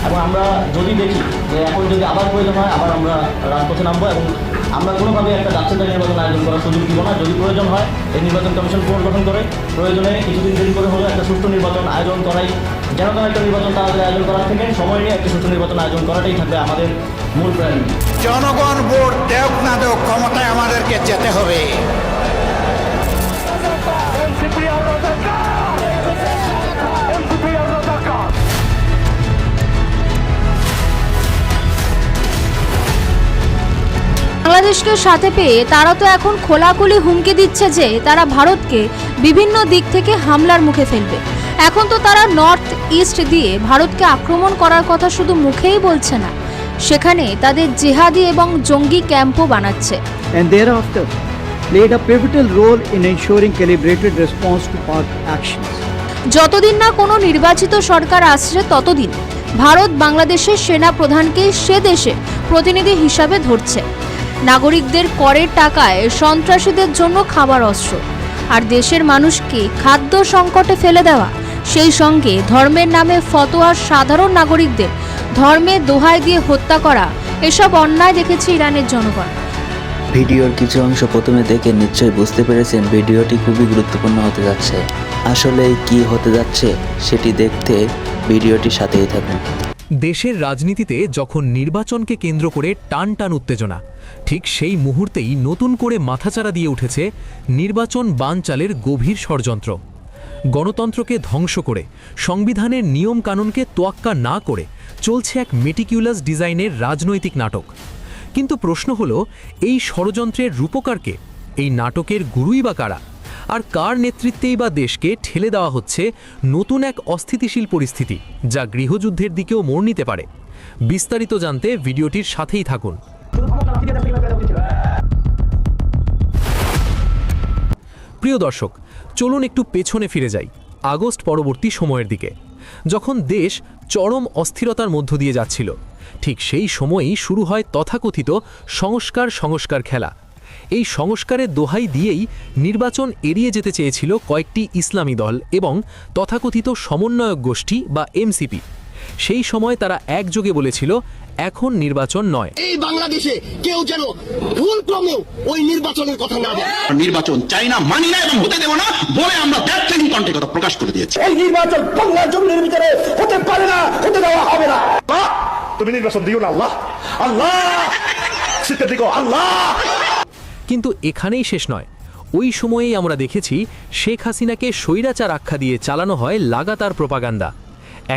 এবং আমরা যদি দেখি যে এখন যদি আবার প্রয়োজন হয় আবার আমরা রাজপথে নামবো এবং আমরা কোনোভাবে একটা যাচ্ছেতাই নির্বাচন আয়োজন করার সুযোগ দিব না। যদি প্রয়োজন হয় এই নির্বাচন কমিশন পুনর্গঠন করে প্রয়োজনে কিছুদিন দেরি করে হলেও একটা সুষ্ঠু নির্বাচন আয়োজন করাই, যেন তেন একটা নির্বাচন তাড়াতাড়ি আয়োজন করার থেকে সময় নিয়ে একটা সুষ্ঠু নির্বাচন আয়োজন করাটাই থাকবে আমাদের মূল প্রায়োরিটি। জনগণ ভোট দেওক না দেওক, ক্ষমতায় আমাদেরকে যেতে হবে। বাংলাদেশকে সাথে পেয়ে তারা তো এখন খোলাখুলি হুমকি দিচ্ছে যে তারা ভারতকে বিভিন্ন দিক থেকে হামলার মুখে ফেলবে। এখন তো তারা নর্থ ইস্ট দিয়ে ভারতকে আক্রমণ করার কথা শুধু মুখেই বলছে না, সেখানে তাদের জেহাদি এবং জঙ্গি ক্যাম্পও বানাচ্ছে। And thereafter played a pivotal role in ensuring calibrated response to Pak actions. যতদিন না কোনো নির্বাচিত সরকার আসছে ততদিন ভারত বাংলাদেশের সেনা প্রধানকে সে দেশে প্রতিনিধি হিসাবে ধরছে। নাগরিকদের করের টাকায় সন্ত্রাসীদের জন্য খাবার অস্ত্র আর দেশের মানুষকে খাদ্য সংকটে ফেলে দেওয়া, সেই সঙ্গে ধর্মের নামে ফতোয়া সাধারণ নাগরিকদের ধর্মের দোহাই দিয়ে হত্যা করা, এসব অন্যায় দেখেছে ইরানের জনগণ। ভিডিওর কিছু অংশ প্রথমে দেখে নিশ্চয়ই বুঝতে পেরেছেন ভিডিওটি খুবই গুরুত্বপূর্ণ হতে যাচ্ছে। আসলে কি হতে যাচ্ছে সেটি দেখতে ভিডিওটির সাথেই থাকুন। দেশের রাজনীতিতে যখন নির্বাচনকে কেন্দ্র করে টান টান উত্তেজনা, ঠিক সেই মুহূর্তেই নতুন করে মাথাচাড়া দিয়ে উঠেছে নির্বাচন বানচালের গভীর ষড়যন্ত্র। গণতন্ত্রকে ধ্বংস করে সংবিধানের নিয়ম কানুনকে তোয়াক্কা না করে চলছে এক মেটিকিউলাস ডিজাইনের রাজনৈতিক নাটক। কিন্তু প্রশ্ন হলো, এই ষড়যন্ত্রের রূপকারকে, এই নাটকের গুরুই বা কারা, আর কার নেতৃত্বেই বা দেশকে ঠেলে দেওয়া হচ্ছে নতুন এক অস্থিতিশীল পরিস্থিতি যা গৃহযুদ্ধের দিকেও মোড় নিতে পারে? বিস্তারিত জানতে ভিডিওটির সাথেই থাকুন। প্রিয় দর্শক, চলুন একটু পেছনে ফিরে যাই আগস্ট পরবর্তী সময়ের দিকে, যখন দেশ চরম অস্থিরতার মধ্য দিয়ে যাচ্ছিল। ঠিক সেই সময়েই শুরু হয় তথাকথিত সংস্কার খেলা। এই সংস্কারের দোহাই দিয়েই নির্বাচন এড়িয়ে যেতে চেয়েছিল কয়েকটি ইসলামী দল এবং তথাকথিত সমন্বয়ক গোষ্ঠী বা এমসিপি। সেই সময় তারা একযোগে বলেছিল, এখন নির্বাচন নয়। এই বাংলাদেশে কেউ যেন ভুলক্রমেও ওই নির্বাচনের কথা না বলে। নির্বাচন চাই না, মানি না এবং হতে দেব না বলে আমরা ব্যাটলিং কণ্ঠে কথা প্রকাশ করে দিয়েছি। এই নির্বাচন বাংলার জমির ভিতরে হতে পারে না, হতে দেওয়া হবে না। তুমি নির্বাচন দিও না, আল্লাহ আল্লাহ সিদ্ধ দিও আল্লাহ। কিন্তু এখানেই শেষ নয়। ওই সময়েই আমরা দেখেছি শেখ হাসিনাকে স্বৈরাচার আখ্যা দিয়ে চালানো হয় লাগাতার প্রোপাগান্ডা।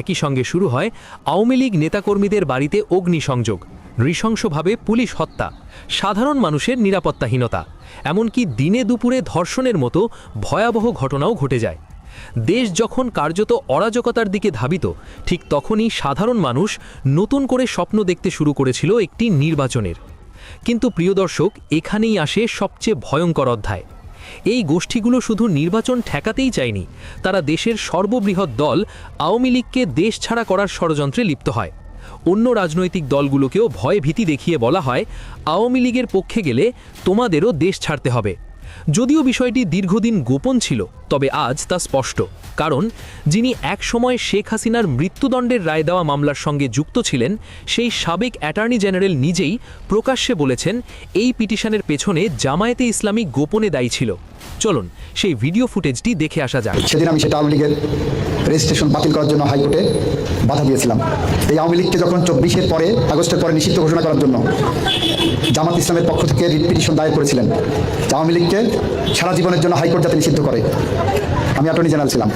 একই সঙ্গে শুরু হয় আওয়ামী লীগ নেতাকর্মীদের বাড়িতে অগ্নিসংযোগ, নৃশংসভাবে পুলিশ হত্যা, সাধারণ মানুষের নিরাপত্তাহীনতা, এমনকি দিনে দুপুরে ধর্ষণের মতো ভয়াবহ ঘটনাও ঘটে যায়। দেশ যখন কার্যত অরাজকতার দিকে ধাবিত, ঠিক তখনই সাধারণ মানুষ নতুন করে স্বপ্ন দেখতে শুরু করেছিল একটি নির্বাচনের। কিন্তু প্রিয় দর্শক, এখানেই আসে সবচেয়ে ভয়ঙ্কর অধ্যায়। এই গোষ্ঠীগুলো শুধু নির্বাচন ঠেকাতেই চায়নি, তারা দেশের সর্ববৃহৎ দল আওয়ামী লীগকে দেশ ছাড়া করার ষড়যন্ত্রে লিপ্ত হয়। অন্য রাজনৈতিক দলগুলোকেও ভয় ভীতি দেখিয়ে বলা হয়, আওয়ামী লীগের পক্ষে গেলে তোমাদেরও দেশ ছাড়তে হবে। যদিও বিষয়টি দীর্ঘদিন গোপন ছিল, তবে আজ তা স্পষ্ট। কারণ যিনি একসময় শেখ হাসিনার মৃত্যুদণ্ডের রায় দেওয়া মামলার সঙ্গে যুক্ত ছিলেন, সেই সাবেক অ্যাটর্নি জেনারেল নিজেই প্রকাশ্যে বলেছেন এই পিটিশনের পেছনে জামায়াতে ইসলামী গোপনে দায়ী ছিল। চলুন সেই ভিডিও ফুটেজটি দেখে আসা যাক। সেদিন আমি সেটা আওয়ামী লীগের রেজিস্ট্রেশন বাতিল করার জন্য হাইকোর্টে বাধা দিয়েছিলাম। এই আওয়ামী লীগকে যখন 24-এর পরে, আগস্টের পরে নিষিদ্ধ ঘোষণা করার জন্য জামাত ইসলামের পক্ষ থেকে রিট পিটিশন দায়ের করেছিলেন, আওয়ামী লীগকে সারা জীবনের জন্য হাইকোর্ট যাতে নিষিদ্ধ করে। আমি অ্যাটর্নি জেনারেল ছিলাম।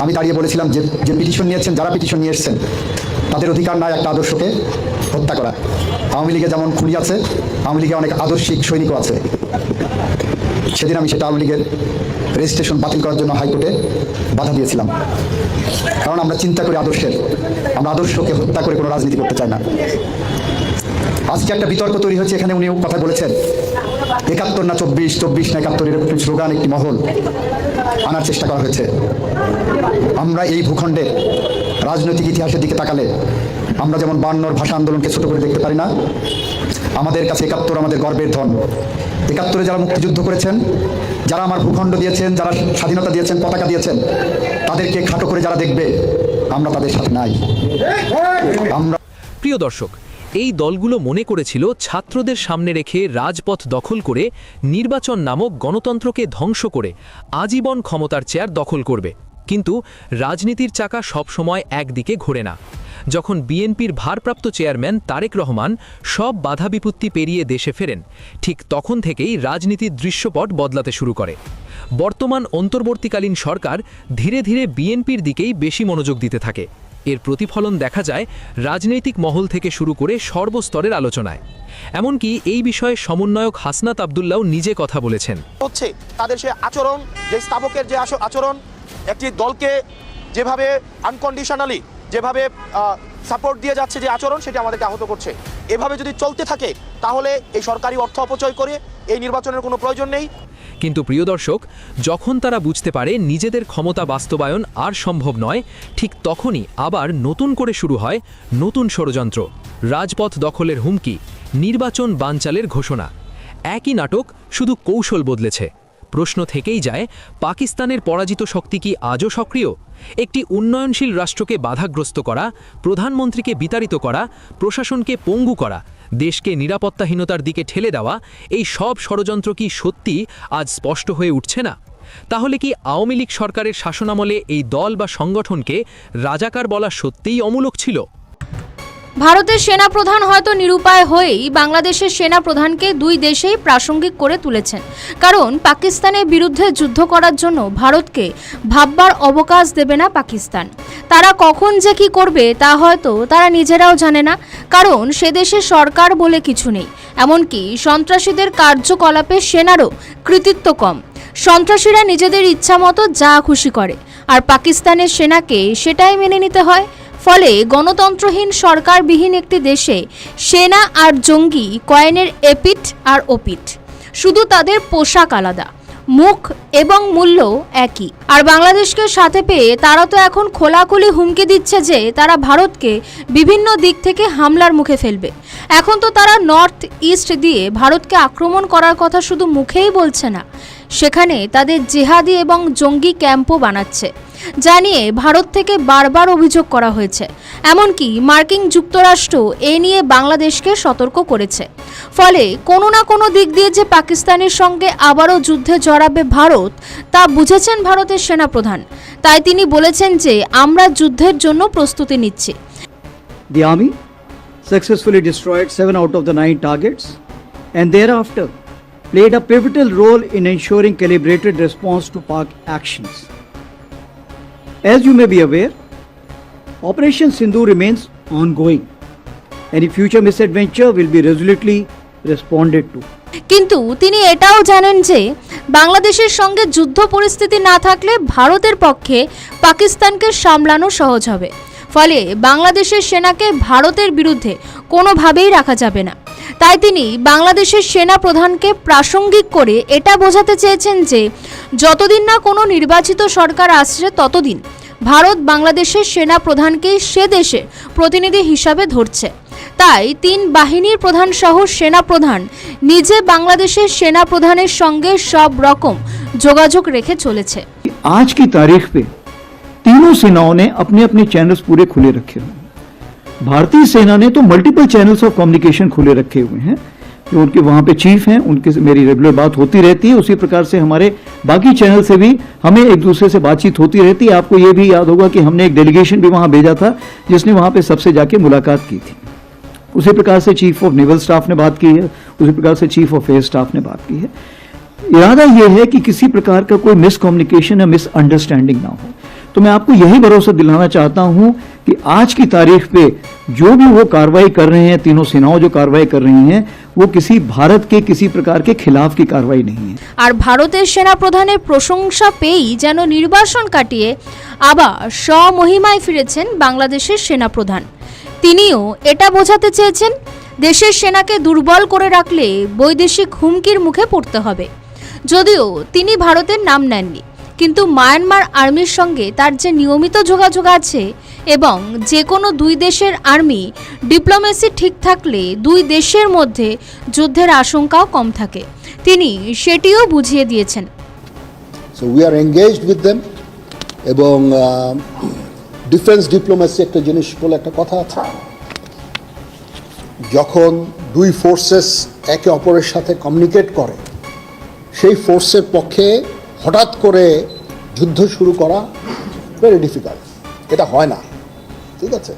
আমি দাঁড়িয়ে বলেছিলাম যে পিটিশন নিয়েছেন, যারা পিটিশন নিয়ে এসছেন, তাদের অধিকার নাই একটা আদর্শকে হত্যা করা। আওয়ামী লীগে যেমন খুনি আছে, আওয়ামী লীগে অনেক আদর্শিক সৈনিকও আছে। সেদিন আমি সেটা আওয়ামী লীগের রেজিস্ট্রেশন বাতিল করার জন্য হাইকোর্টে বাধা দিয়েছিলাম। কারণ আমরা চিন্তা করি আদর্শের, আমরা আদর্শকে হত্যা করে কোনো রাজনীতি করতে চাই না। আজকে একটা বিতর্ক তৈরি হয়েছে, এখানে উনিও কথা বলেছেন ৭১ না ২৪, ২৪ না ৭১, এরকম স্লোগান একটি মহল আনার চেষ্টা করা হয়েছে। আমরা এই ভূখণ্ডে রাজনৈতিক ইতিহাসের দিকে তাকালে আমরা যেমন ৫২ ভাষা আন্দোলনকে ছোট করে দেখতে পারি না, আমাদের কাছে ৭১ আমাদের গর্বের ধন। ৭১ যারা মুক্তিযুদ্ধ করেছেন, যারা আমার ভূখণ্ড দিয়েছেন, যারা স্বাধীনতা দিয়েছেন, পতাকা দিয়েছেন, তাদেরকে খাটো করে যারা দেখবে, আমরা তাদের সাথে নাই। আমরা প্রিয় দর্শক, এই দলগুলো মনে করেছিল ছাত্রদের সামনে রেখে রাজপথ দখল করে নির্বাচন নামক গণতন্ত্রকে ধ্বংস করে আজীবন ক্ষমতার চেয়ার দখল করবে। কিন্তু রাজনীতির চাকা সবসময় একদিকে ঘোরে না। যখন বিএনপির ভারপ্রাপ্ত চেয়ারম্যান তারেক রহমান সব বাধা বিপত্তি পেরিয়ে দেশে ফেরেন, ঠিক তখন থেকেই রাজনীতির দৃশ্যপট বদলাতে শুরু করে। বর্তমান অন্তর্বর্তীকালীন সরকার ধীরে ধীরে বিএনপির দিকেই বেশি মনোযোগ দিতে থাকে। এর প্রতিফলন দেখা যায় রাজনৈতিক মহল থেকে শুরু করে সর্বস্তরের আলোচনায়। এমনকি এই বিষয়ে সমন্বয়ক হাসনাত আব্দুল্লাহ নিজে কথা বলেছেন। হচ্ছে তাদের সে আচরণ, যে স্থাপকের যে আচরণ, একটি দলকে যেভাবে আনকন্ডিশনালি যেভাবে সাপোর্ট দিয়ে যাচ্ছে যে আচরণ, সেটা আমাদেরকে আহত করছে। এভাবে যদি চলতে থাকে তাহলে এই সরকারি অর্থ অপচয় করে এই নির্বাচনের কোনো প্রয়োজন নেই। কিন্তু প্রিয় দর্শক, যখন তারা বুঝতে পারে নিজেদের ক্ষমতা বাস্তবায়ন আর সম্ভব নয়, ঠিক তখনই আবার নতুন করে শুরু হয় নতুন ষড়যন্ত্র, রাজপথ দখলের হুমকি, নির্বাচন বানচালের ঘোষণা। একই নাটক, শুধু কৌশল বদলেছে। প্রশ্ন থেকেই যায়, পাকিস্তানের পরাজিত শক্তি কি আজও সক্রিয়? একটি উন্নয়নশীল রাষ্ট্রকে বাধাগ্রস্ত করা, প্রধানমন্ত্রীকে বিতাড়িত করা, প্রশাসনকে পঙ্গু করা, দেশকে নিরাপত্তাহীনতার দিকে ঠেলে দেওয়া, এই সব ষড়যন্ত্র কি সত্যি আজ স্পষ্ট হয়ে উঠছে না? তাহলে কি আওয়ামী লীগ সরকারের শাসনামলে এই দল বা সংগঠনকে রাজাকার বলা সত্যিই অমূলক ছিল? ভারতের সেনাপ্রধান হয়তো নিরুপায় হয়েই বাংলাদেশের সেনাপ্রধানকে দুই দেশেই প্রাসঙ্গিক করে তুলেছেন। কারণ পাকিস্তানের বিরুদ্ধে যুদ্ধ করার জন্য ভারতকে ভাববার অবকাশ দেবে না পাকিস্তান। তারা কখন যে কি করবে তা হয়তো তারা নিজেরাও জানে না, কারণ সে দেশে সরকার বলে কিছু নেই। এমনকি সন্ত্রাসীদের কার্যকলাপে সেনারও কৃতিত্ব কম। সন্ত্রাসীরা নিজেদের ইচ্ছামতো যা খুশি করে, আর পাকিস্তানের সেনাকে সেটাই মেনে নিতে হয়। ফলে গণতন্ত্রহীন সরকারবিহীন একটি দেশে সেনা আর জঙ্গি কয়েনের এপিঠ আর ওপিঠ, শুধু তাদের পোশাক আলাদা, মুখ এবং মূল্য একই। আর বাংলাদেশকে সাথে পেয়ে তারা তো এখন খোলাখুলি হুমকি দিচ্ছে যে তারা ভারতকে বিভিন্ন দিক থেকে হামলার মুখে ফেলবে। এখন তো তারা নর্থ ইস্ট দিয়ে ভারতকে আক্রমণ করার কথা শুধু মুখেই বলছে না, সেখানে তাদের জেহাদি এবং জঙ্গি ক্যাম্পও বানাচ্ছে, যা নিয়ে ভারত থেকে বারবার অভিযোগ করা হয়েছে। এমনকি মার্কিন যুক্তরাষ্ট্র এ নিয়ে বাংলাদেশকে সতর্ক করেছে। ফলে কোনো না কোনো দিক দিয়ে যে পাকিস্তানের সঙ্গে আবারও যুদ্ধে জড়াবে ভারত, তা বুঝেছেন ভারতের সেনাপ্রধান। তাই তিনি বলেছেন যে আমরা যুদ্ধের জন্য প্রস্তুতি নিচ্ছি। The army successfully destroyed 7 out of the 9 targets and thereafter played a pivotal role in ensuring calibrated response to Pak actions. As you may be aware, Operation Sindhu remains ongoing. Any future misadventure will be resolutely responded to. কিন্তু তিনি এটাও জানেন যে বাংলাদেশের সঙ্গে যুদ্ধ পরিস্থিতি না থাকলে ভারতের পক্ষে পাকিস্তানকে সামলানো সহজ হবে। ফলে বাংলাদেশের সেনাকে ভারতের বিরুদ্ধে কোনোভাবেই রাখা যাবে না। তাই তিনি বাংলাদেশের সেনা প্রধানকে প্রাসঙ্গিক করে এটা বোঝাতে চেয়েছেন যে যতদিন না কোনো নির্বাচিত সরকার আসছে ততদিন ভারত বাংলাদেশের সেনা প্রধানকেই সে দেশের প্রতিনিধি হিসাবে ধরছে। তাই 3 বাহিনীর প্রধান সহ সেনা প্রধান নিজে বাংলাদেশের সেনা প্রধানের সঙ্গে সব রকম যোগাযোগ রেখে চলেছে। आज की तारीख पे तीनों सेनाओं ने अपने अपने चैनल्स पूरे खुले रखे हुए हैं। भारतीय सेना ने तो मल्टीपल चैनल्स ऑफ कम्युनिकेशन खुले रखे हुए हैं। जो उनके वहाँ पे चीफ हैं, उनके से मेरी रेगुलर बात होती रहती है। उसी प्रकार से हमारे बाकी चैनल से भी हमें एक दूसरे से बातचीत होती रहती है। आपको ये भी याद होगा कि हमने एक डेलीगेशन भी वहाँ भेजा था जिसने वहाँ पे सबसे जाके मुलाकात की थी। उसी प्रकार से चीफ ऑफ नेवल स्टाफ ने बात की है, उसी प्रकार से चीफ ऑफ एयर स्टाफ ने बात की है। इरादा यह है कि किसी प्रकार का कोई मिसकम्युनिकेशन या मिसअंडरस्टैंडिंग ना हो। तो मैं आपको यही भरोसा दिलाना चाहता हूं कि आज की तारीख पे जो भी वो कार्रवाई कर रहे हैं, तीनों सेनाओं जो कार्रवाई कर रही हैं, वो किसी भारत के किसी प्रकार के खिलाफ की कार्रवाई नहीं है। আর ভারতের সেনা প্রধানের প্রশংসা পেয়েই যেন নির্বাসন কাটিয়ে আবার স্বমহিমায় ফিরেছেন বাংলাদেশের সেনা প্রধান। তিনিও এটা বোঝাতে চেয়েছেন দেশের সেনাকে দুর্বল করে রাখলে বৈদেশিক হুমকির মুখে পড়তে হবে। যদিও তিনি ভারতের নাম নেননি, কিন্তু মায়ানমার আর্মির সঙ্গে তার যে নিয়মিত যোগাযোগ আছে এবং যে কোনো দুই দেশের আর্মি ডিপ্লোমেসি ঠিক থাকলে দুই দেশের মধ্যে যুদ্ধের আশঙ্কাও কম থাকে, তিনি সেটিও বুঝিয়ে দিয়েছেন। So we are engaged with them এবং ডিফেন্স ডিপ্লোমেসি একটা জিনিস বলে একটা কথা আছে, যখন দুই ফোর্সেস একে অপরের সাথে কমিউনিকেট করে, সেই ফোর্সের পক্ষে হঠাৎ করে যুদ্ধ শুরু করা ভেরি ডিফিকাল্ট, এটা হয় না, ঠিক আছে?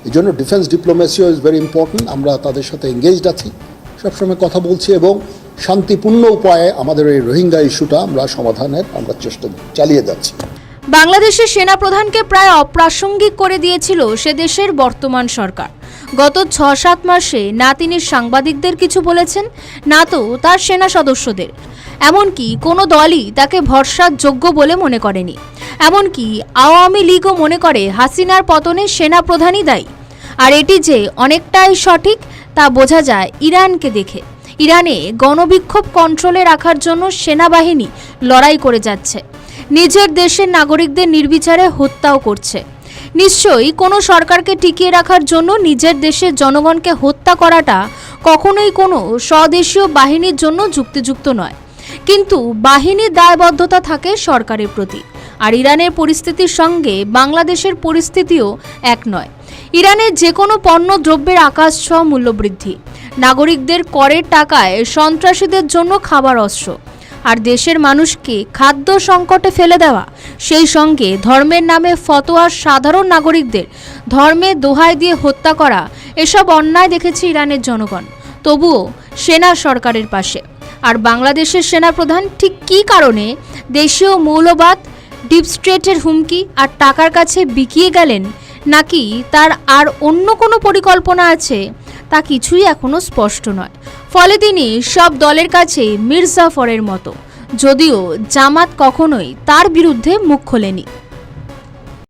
এই জন্য ডিফেন্স ডিপ্লোমেসিও ইজ ভেরি ইম্পর্টেন্ট। আমরা তাদের সাথে এঙ্গেজড আছি, সবসময় কথা বলছি এবং শান্তিপূর্ণ উপায়ে আমাদের এই রোহিঙ্গা ইস্যুটা আমরা সমাধানের আমরা চেষ্টা চালিয়ে যাচ্ছি। বাংলাদেশের সেনাপ্রধানকে প্রায় অপ্রাসঙ্গিক করে দিয়েছিল সে দেশের বর্তমান সরকার। গত 6-7 মাসে না তিনি সাংবাদিকদের কিছু বলেছেন, না তো তার সেনা সদস্যদের। এমনকি কোনো দলই তাকে ভরসার যোগ্য বলে মনে করেনি। এমনকি আওয়ামী লীগও মনে করে হাসিনার পতনে সেনাপ্রধানই দায়ী। আর এটি যে অনেকটাই সঠিক তা বোঝা যায় ইরানকে দেখে। ইরানে গণবিক্ষোভ কন্ট্রোলে রাখার জন্য সেনাবাহিনী লড়াই করে যাচ্ছে, নিজের দেশের নাগরিকদের নির্বিচারে হত্যাও করছে। নিশ্চয়ই কোনো সরকারকে টিকিয়ে রাখার জন্য নিজের দেশের জনগণকে হত্যা করাটা কখনোই কোনো স্বদেশীয় বাহিনীর জন্য যুক্তিযুক্ত নয়। কিন্তু বাহিনীর দায়বদ্ধতা থাকে সরকারের প্রতি। আর ইরানের পরিস্থিতির সঙ্গে বাংলাদেশের পরিস্থিতিও এক নয়। ইরানের যে কোনো পণ্য দ্রব্যের আকাশছোঁয়া মূল্যবৃদ্ধি, নাগরিকদের করের টাকায় সন্ত্রাসীদের জন্য খাবার অস্ত্র, আর দেশের মানুষকে খাদ্য সংকটে ফেলে দেওয়া, সেই সঙ্গে ধর্মের নামে ফতোয়া সাধারণ নাগরিকদের ধর্মের দোহাই দিয়ে হত্যা করা, এসব অন্যায় দেখেছে ইরানের জনগণ। তবুও সেনা সরকারের পাশে। আর বাংলাদেশের সেনাপ্রধান ঠিক কী কারণে দেশীয় মৌলবাদ, ডিপ স্টেটের হুমকি আর টাকার কাছে বিকিয়ে গেলেন, নাকি তার আর অন্য কোনো পরিকল্পনা আছে, তা কিছুই এখনও স্পষ্ট নয়। ফলে তিনি সব দলের কাছে মির্জাফরের মতো, যদিও জামাত কখনোই তার বিরুদ্ধে মুখ খোলেনি।